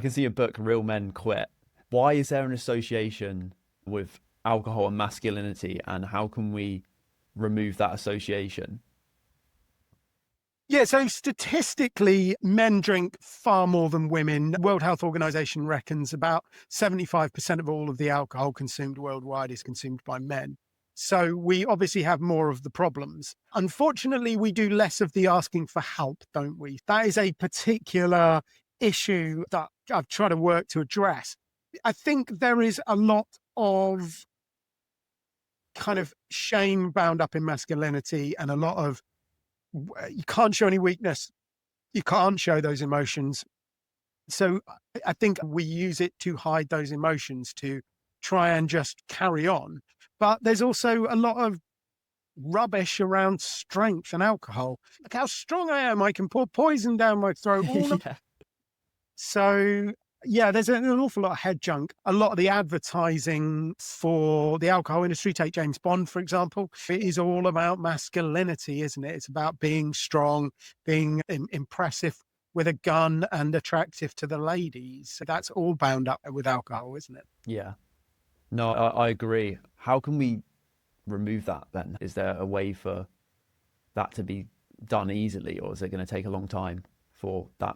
I can see a book, Real Men Quit. Why is there an association with alcohol and masculinity, and how can we remove that association? Yeah, so statistically, men drink far more than women. World Health Organization reckons about 75% of all of the alcohol consumed worldwide is consumed by men. So we obviously have more of the problems. Unfortunately, we do less of the asking for help, don't we? That is a particular issue that I've tried to work to address. I think there is a lot of kind of shame bound up in masculinity, and a lot of you can't show any weakness. You can't show those emotions. So I think we use it to hide those emotions, to try and just carry on. But there's also a lot of rubbish around strength and alcohol. Look how strong I am. I can pour poison down my throat. Yeah. So yeah, there's an awful lot of head junk. A lot of the advertising for the alcohol industry, take James Bond, for example, it is all about masculinity, isn't it? It's about being strong, being impressive with a gun and attractive to the ladies. So that's all bound up with alcohol, isn't it? Yeah. No, I agree. How can we remove that then? Is there a way for that to be done easily, or is it going to take a long time for that?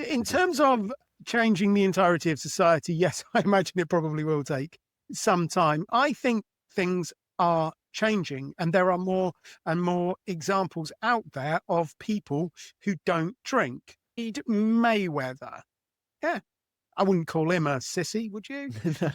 In terms of changing the entirety of society, yes, I imagine it probably will take some time. I think things are changing, and there are more and more examples out there of people who don't drink. Mayweather. Yeah. I wouldn't call him a sissy, would you?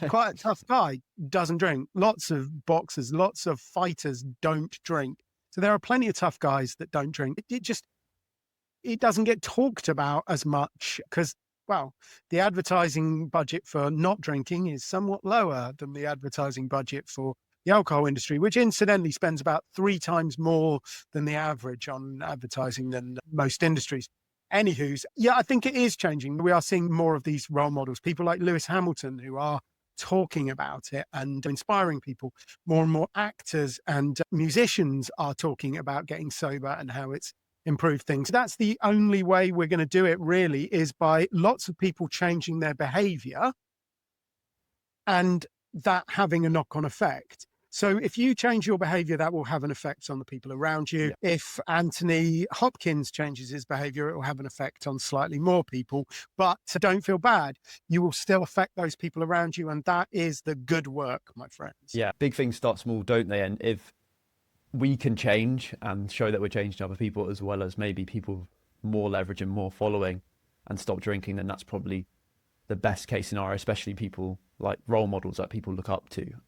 Quite a tough guy, doesn't drink. Lots of boxers, lots of fighters don't drink. So there are plenty of tough guys that don't drink. It doesn't get talked about as much because, well, the advertising budget for not drinking is somewhat lower than the advertising budget for the alcohol industry, which incidentally spends about 3 times more than the average on advertising than most industries. Anywho's, yeah, I think it is changing. We are seeing more of these role models, people like Lewis Hamilton, who are talking about it and inspiring people. More and more actors and musicians are talking about getting sober and how it's improved things. That's the only way we're going to do it, really, is by lots of people changing their behavior and that having a knock-on effect. So if you change your behavior, that will have an effect on the people around you. Yeah. If Anthony Hopkins changes his behavior, it will have an effect on slightly more people. But don't feel bad. You will still affect those people around you. And that is the good work, my friends. Yeah, big things start small, don't they? And if we can change and show that we're changing other people, as well as maybe people more leverage and more following, and stop drinking, then that's probably the best case scenario, especially people like role models that people look up to.